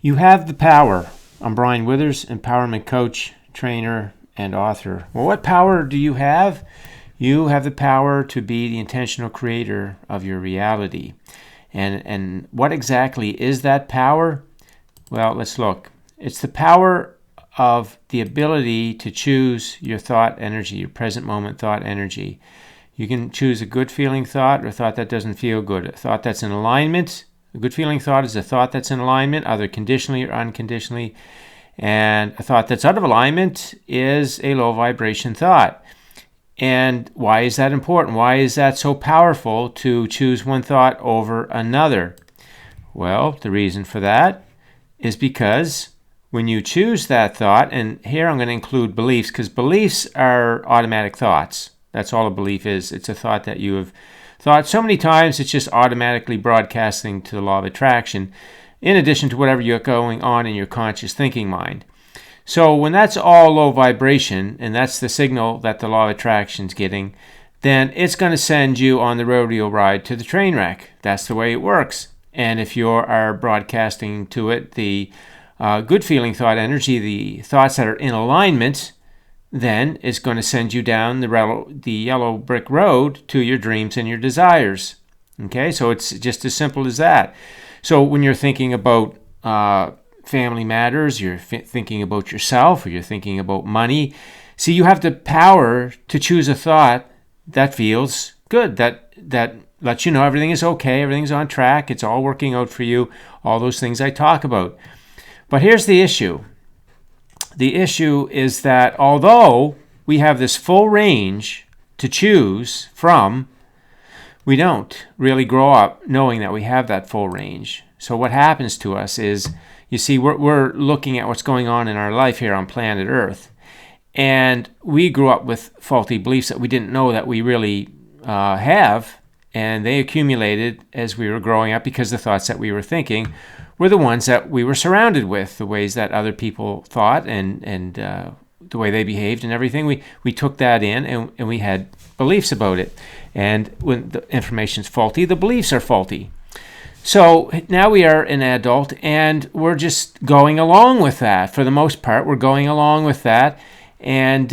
You have the power. I'm Brian Withers, empowerment coach, trainer, and author. Well, what power do you have? You have the power to be the intentional creator of your reality. And what exactly is that power? Well, let's look. It's the power of the ability to choose your thought energy, your present moment thought energy. You can choose a good feeling thought or a thought that doesn't feel good, a thought that's in alignment. A good feeling thought is a thought that's in alignment, either conditionally or unconditionally. And a thought that's out of alignment is a low vibration thought. And why is that important? Why is that so powerful to choose one thought over another? Well, the reason for that is because when you choose that thought, and here I'm going to include beliefs, because beliefs are automatic thoughts. That's all a belief is. It's a thought that you have thought so many times, it's just automatically broadcasting to the law of attraction, in addition to whatever you're going on in your conscious thinking mind. So when that's all low vibration, and that's the signal that the law of attraction is getting, then it's going to send you on the rodeo ride to the train wreck. That's the way it works. And if you are broadcasting to it the good feeling thought energy, the thoughts that are in alignment, then it's going to send you down the yellow brick road to your dreams and your desires. Okay, so it's just as simple as that. So when you're thinking about family matters, you're thinking about yourself, or you're thinking about money, see, you have the power to choose a thought that feels good, that lets you know everything is okay, everything's on track, it's all working out for you, all those things I talk about. But here's the issue. The issue is that although we have this full range to choose from, we don't really grow up knowing that we have that full range. So what happens to us is, you see, we're looking at what's going on in our life here on planet Earth. And we grew up with faulty beliefs that we didn't know that we really have. And they accumulated as we were growing up because the thoughts that we were thinking were the ones that we were surrounded with, the ways that other people thought and the way they behaved and everything. We took that in and we had beliefs about it. And when the information's faulty, the beliefs are faulty. So now we are an adult and we're just going along with that. For the most part, we're going along with that. And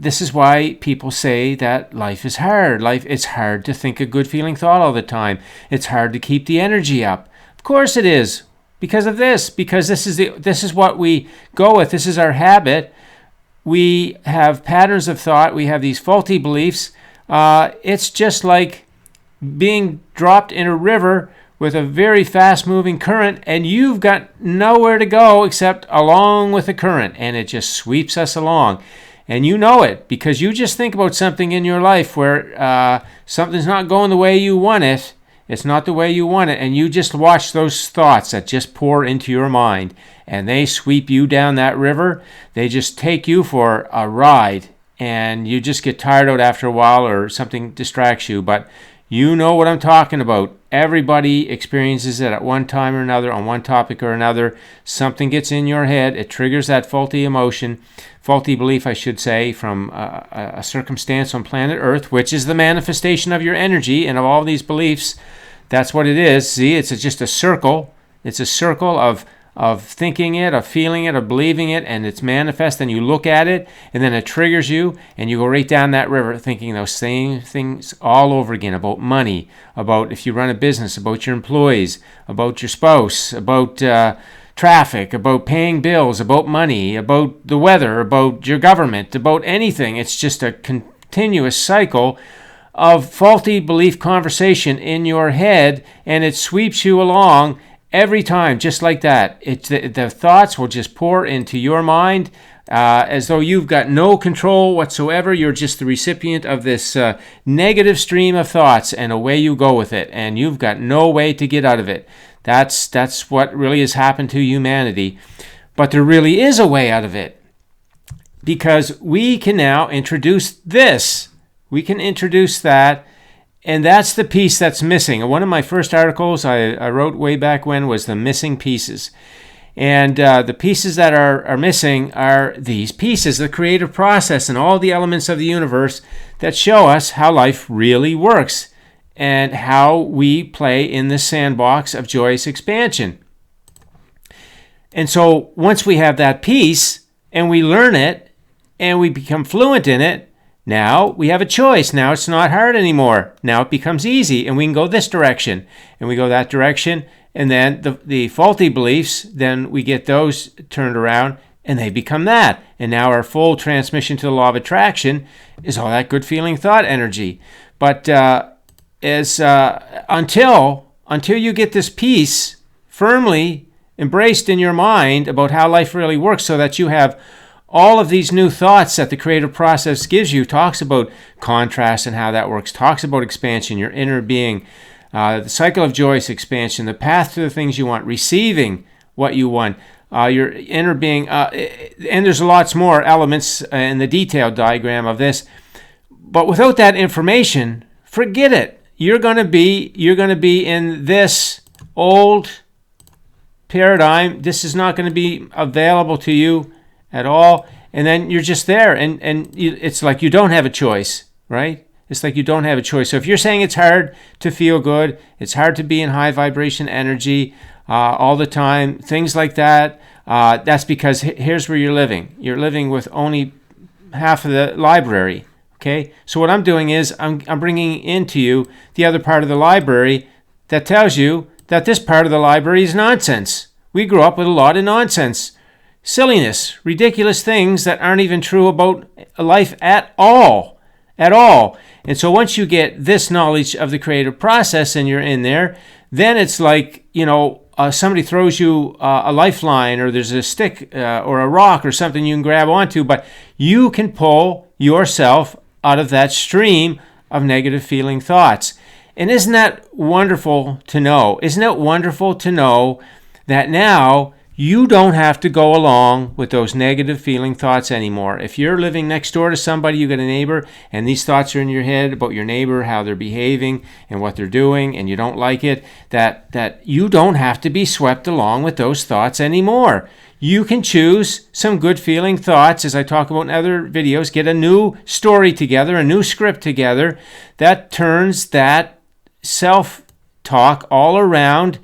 this is why people say that life is hard. It's hard to think a good feeling thought all the time. It's hard to keep the energy up. Of course it is. Because of this, because this is what we go with. This is our habit. We have patterns of thought. We have these faulty beliefs. It's just like being dropped in a river with a very fast-moving current, and you've got nowhere to go except along with the current, and it just sweeps us along. And you know it because you just think about something in your life where something's not going the way you want it. It's not the way you want it, and you just watch those thoughts that just pour into your mind, and they sweep you down that river. They just take you for a ride, and you just get tired out after a while or something distracts you, but you know what I'm talking about. Everybody experiences it at one time or another, on one topic or another. Something gets in your head, it triggers that faulty emotion, faulty belief, I should say, from a circumstance on planet Earth, which is the manifestation of your energy and of all these beliefs. That's what it is. See, it's just a circle. It's a circle of thinking it, of feeling it, of believing it, and it's manifest, and you look at it, and then it triggers you, and you go right down that river thinking those same things all over again about money, about if you run a business, about your employees, about your spouse, about traffic, about paying bills, about money, about the weather, about your government, about anything. It's just a continuous cycle of faulty belief conversation in your head, and it sweeps you along every time, just like that. The thoughts will just pour into your mind as though you've got no control whatsoever. You're just the recipient of this negative stream of thoughts, and away you go with it, and you've got no way to get out of it. That's what really has happened to humanity. But there really is a way out of it, because we can now introduce this. We can introduce that, and that's the piece that's missing. One of my first articles I wrote way back when was the missing pieces. And the pieces that are missing are these pieces, the creative process and all the elements of the universe that show us how life really works and how we play in the sandbox of joyous expansion. And so once we have that peace and we learn it and we become fluent in it, now we have a choice. Now it's not hard anymore. Now it becomes easy, and we can go this direction and we go that direction. And then the faulty beliefs, then we get those turned around and they become that. And now our full transmission to the law of attraction is all that good feeling thought energy. But until you get this peace firmly embraced in your mind about how life really works, so that you have all of these new thoughts that the creative process gives you, talks about contrast and how that works, talks about expansion, your inner being, the cycle of joyous expansion, the path to the things you want, receiving what you want, your inner being, and there's lots more elements in the detailed diagram of this. But without that information, forget it. You're going to be in this old paradigm. This is not going to be available to you at all, and then you're just there, and it's like you don't have a choice, right? It's like you don't have a choice. So if you're saying it's hard to feel good, it's hard to be in high vibration energy all the time, things like that, that's because here's where you're living. You're living with only half of the library, okay? So what I'm doing is I'm bringing into you the other part of the library that tells you that this part of the library is nonsense. We grew up with a lot of nonsense. Silliness, ridiculous things that aren't even true about life at all. And so once you get this knowledge of the creative process and you're in there, then it's like, somebody throws you a lifeline, or there's a stick or a rock or something you can grab onto, but you can pull yourself out of that stream of negative feeling thoughts. And isn't that wonderful to know? Isn't it wonderful to know that now you don't have to go along with those negative feeling thoughts anymore? If you're living next door to somebody, you got a neighbor, and these thoughts are in your head about your neighbor, how they're behaving and what they're doing, and you don't like it, that you don't have to be swept along with those thoughts anymore. You can choose some good feeling thoughts, as I talk about in other videos, get a new story together, a new script together that turns that self-talk all around.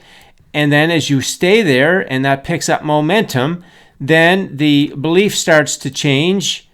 And then as you stay there and that picks up momentum, then the belief starts to change,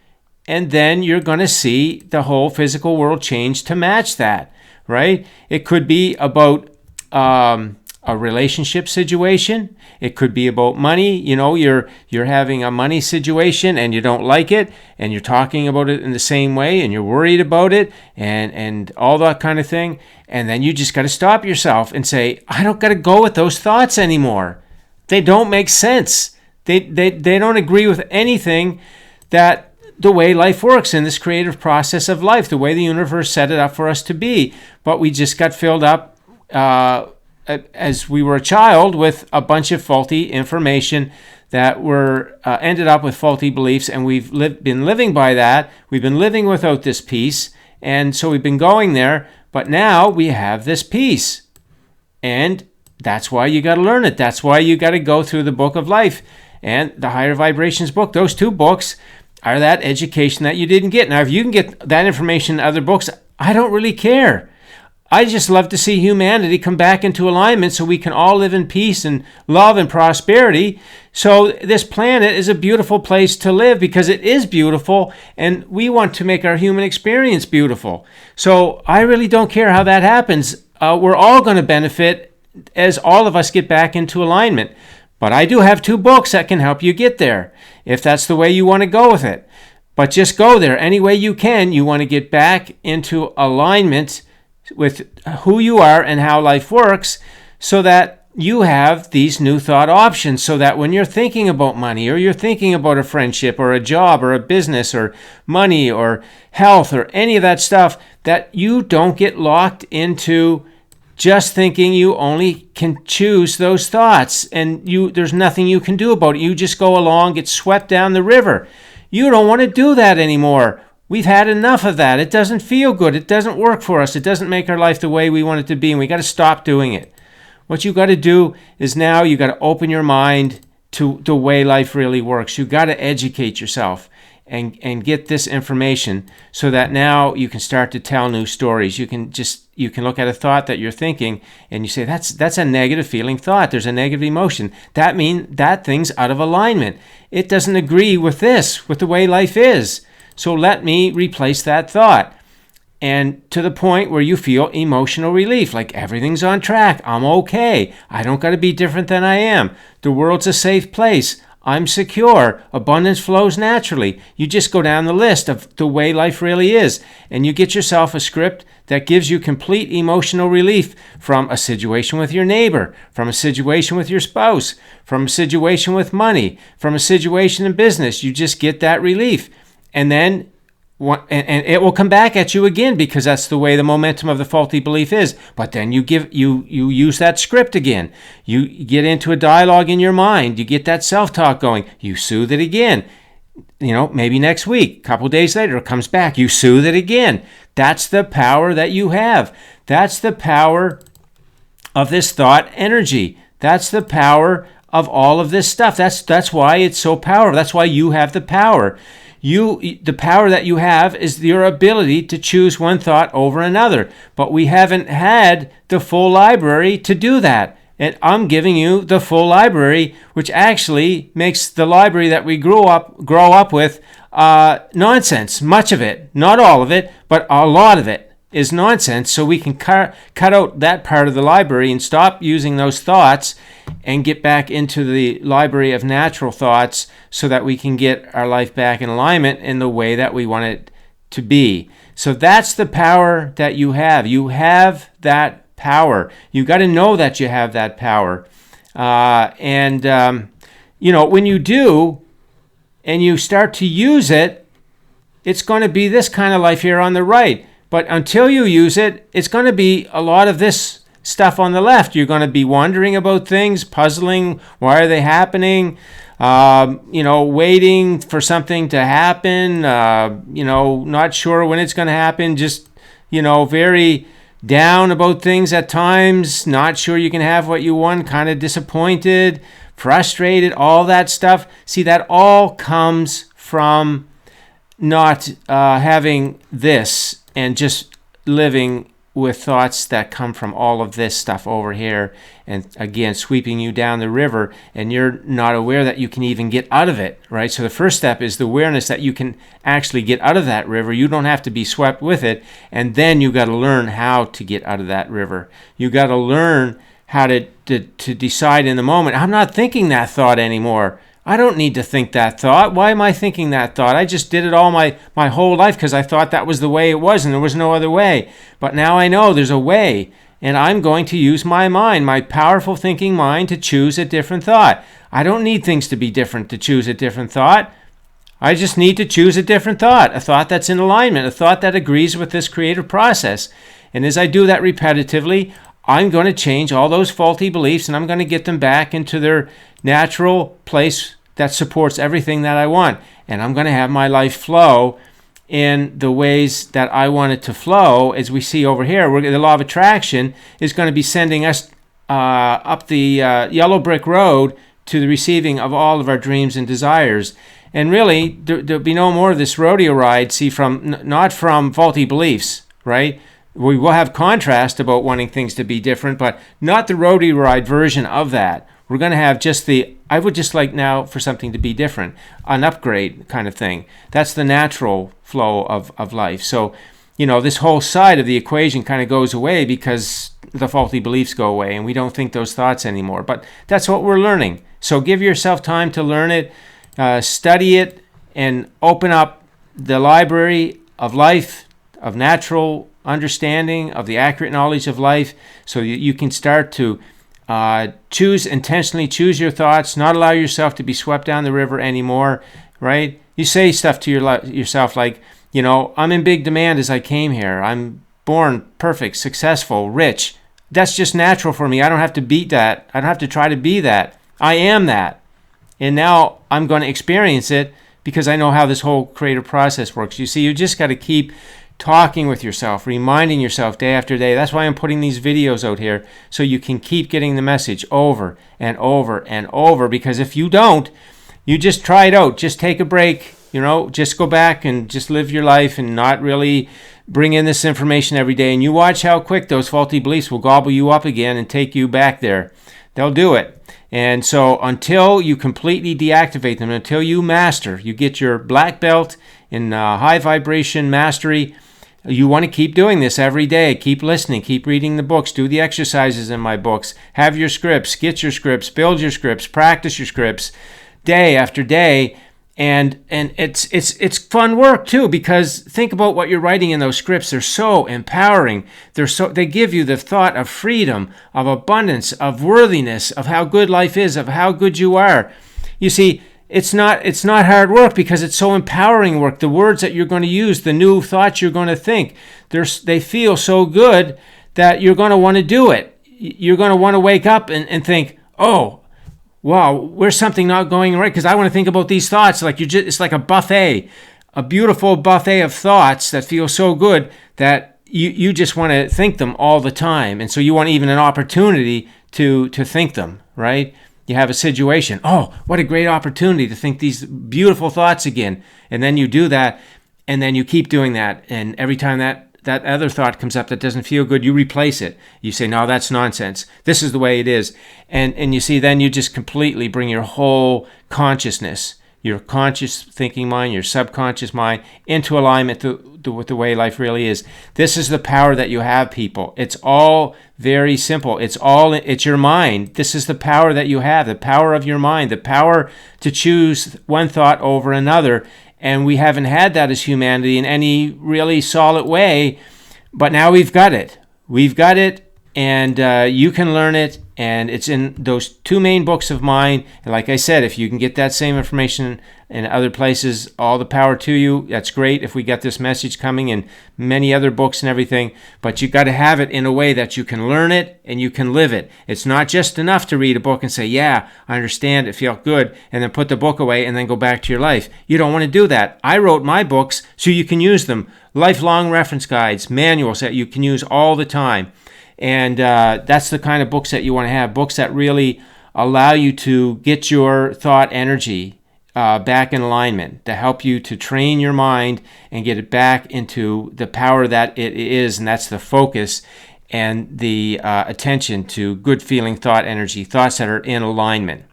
and then you're going to see the whole physical world change to match that, right? It could be about a relationship situation. It could be about money. You're having a money situation and you don't like it, and you're talking about it in the same way, and you're worried about it, and all that kind of thing. And then you just got to stop yourself and say, I don't got to go with those thoughts anymore. They don't make sense. They don't agree with anything that the way life works in this creative process of life, the way the universe set it up for us to be. But we just got filled up as we were a child with a bunch of faulty information that were ended up with faulty beliefs, and we've been living by that. We've been living without this peace, and so we've been going there. But now we have this peace, and that's why you got to learn it. That's why you got to go through the Book of Life and the Higher Vibrations book. Those two books are that education that you didn't get. Now, if you can get that information in other books, I don't really care. I just love to see humanity come back into alignment so we can all live in peace and love and prosperity. So this planet is a beautiful place to live because it is beautiful, and we want to make our human experience beautiful. So I really don't care how that happens. We're all going to benefit as all of us get back into alignment. But I do have two books that can help you get there, if that's the way you want to go with it. But just go there any way you can. You want to get back into alignment with who you are and how life works, so that you have these new thought options, so that when you're thinking about money, or you're thinking about a friendship or a job or a business or money or health or any of that stuff, that you don't get locked into just thinking you only can choose those thoughts and there's nothing you can do about it. You just go along, get swept down the river. You don't want to do that anymore. We've had enough of that. It doesn't feel good. It doesn't work for us. It doesn't make our life the way we want it to be, and we got to stop doing it. What you got to do is now you got to open your mind to the way life really works. You got to educate yourself and get this information so that now you can start to tell new stories. You can just you can look at a thought that you're thinking and you say, that's a negative feeling thought. There's a negative emotion. That means that thing's out of alignment. It doesn't agree with the way life is. So let me replace that thought. And to the point where you feel emotional relief, like everything's on track. I'm okay. I don't got to be different than I am. The world's a safe place. I'm secure. Abundance flows naturally. You just go down the list of the way life really is, and you get yourself a script that gives you complete emotional relief from a situation with your neighbor, from a situation with your spouse, from a situation with money, from a situation in business. You just get that relief. And then it will come back at you again, because that's the way the momentum of the faulty belief is. But then you use that script again. You get into a dialogue in your mind. You get that self-talk going. You soothe it again. Maybe next week, a couple days later, it comes back. You soothe it again. That's the power that you have. That's the power of this thought energy. That's the power of all of this stuff. That's why it's so powerful. That's why you have the power. The power that you have is your ability to choose one thought over another. But we haven't had the full library to do that. And I'm giving you the full library, which actually makes the library that we grow up with nonsense. Much of it, not all of it, but a lot of it is nonsense. So we can cut out that part of the library and stop using those thoughts and get back into the library of natural thoughts, so that we can get our life back in alignment in the way that we want it to be. So that's the power that you have. You have that power. You got to know that you have that power. When you do and you start to use it, it's going to be this kind of life here on the right. But until you use it, it's going to be a lot of this stuff on the left. You're going to be wondering about things, puzzling, why are they happening? Waiting for something to happen, not sure when it's going to happen, just, very down about things at times, not sure you can have what you want, kind of disappointed, frustrated, all that stuff. See, that all comes from not having this and just living with thoughts that come from all of this stuff over here, and again sweeping you down the river, and you're not aware that you can even get out of it, right? So the first step is the awareness that you can actually get out of that river. You don't have to be swept with it, and then you got to learn how to get out of that river. You got to learn how to decide in the moment, I'm not thinking that thought anymore. I don't need to think that thought. Why am I thinking that thought? I just did it all my whole life because I thought that was the way it was and there was no other way. But now I know there's a way, and I'm going to use my mind, my powerful thinking mind, to choose a different thought. I don't need things to be different to choose a different thought. I just need to choose a different thought, a thought that's in alignment, a thought that agrees with this creative process. And as I do that repetitively, I'm going to change all those faulty beliefs, and I'm going to get them back into their natural place that supports everything that I want. And I'm going to have my life flow in the ways that I want it to flow. As we see over here, the law of attraction is going to be sending us up the yellow brick road to the receiving of all of our dreams and desires. And really, there'll be no more of this rodeo ride, not from faulty beliefs, right? We will have contrast about wanting things to be different, but not the rodeo ride version of that. We're going to have just I would just like now for something to be different, an upgrade kind of thing. That's the natural flow of life. So, this whole side of the equation kind of goes away because the faulty beliefs go away and we don't think those thoughts anymore. But that's what we're learning. So give yourself time to learn it, study it, and open up the library of life, of natural understanding, of the accurate knowledge of life, so you can start to intentionally choose your thoughts, not allow yourself to be swept down the river anymore, right? You say stuff to yourself like, I'm in big demand as I came here. I'm born perfect, successful, rich. That's just natural for me. I don't have to beat that. I don't have to try to be that. I am that. And now I'm going to experience it because I know how this whole creative process works. You see, you just got to keep talking with yourself, reminding yourself day after day. That's why I'm putting these videos out here, so you can keep getting the message over and over and over. Because if you don't, you just try it out. Just take a break, just go back and just live your life and not really bring in this information every day, and you watch how quick those faulty beliefs will gobble you up again and take you back there. They'll do it. And so until you completely deactivate them, until you master, you get your black belt in high vibration mastery, you want to keep doing this every day. Keep listening, keep reading the books, do the exercises in my books, have your scripts, get your scripts, build your scripts, practice your scripts day after day. And it's fun work too, because think about what you're writing in those scripts. They're so empowering. They give you the thought of freedom, of abundance, of worthiness, of how good life is, of how good you are. You see, it's not hard work because it's so empowering work. The words that you're going to use, the new thoughts you're going to think, they feel so good that you're going to want to do it. You're going to want to wake up and think, oh, wow, where's something not going right? Because I want to think about these thoughts. It's like a buffet, a beautiful buffet of thoughts that feel so good that you just want to think them all the time. And so you want even an opportunity to think them, right? You have a situation. Oh, what a great opportunity to think these beautiful thoughts again. And then you do that, and then you keep doing that. And every time that other thought comes up that doesn't feel good, you replace it. You say, no, that's nonsense. This is the way it is. And you see, then you just completely bring your whole consciousness, your conscious thinking mind, your subconscious mind, into alignment with the way life really is. This is the power that you have, people. It's all very simple. It's your mind. This is the power that you have, the power of your mind, the power to choose one thought over another. And we haven't had that as humanity in any really solid way, but now we've got it. We've got it, and you can learn it, and it's in those two main books of mine. And like I said, if you can get that same information in other places, all the power to you. That's great if we get this message coming in many other books and everything, but you got to have it in a way that you can learn it and you can live it. It's not just enough to read a book and say, yeah, I understand, it felt good, and then put the book away and then go back to your life. You don't want to do that. I wrote my books so you can use them. Lifelong reference guides, manuals that you can use all the time. And that's the kind of books that you want to have, books that really allow you to get your thought energy back in alignment, to help you to train your mind and get it back into the power that it is, and that's the focus and the attention to good feeling thought energy, thoughts that are in alignment.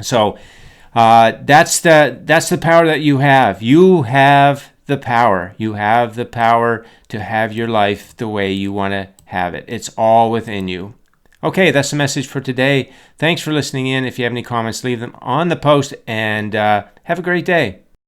So that's the power that you have. You have the power. You have the power to have your life the way you want to have it. It's all within you. Okay, that's the message for today. Thanks for listening in. If you have any comments, leave them on the post, and have a great day.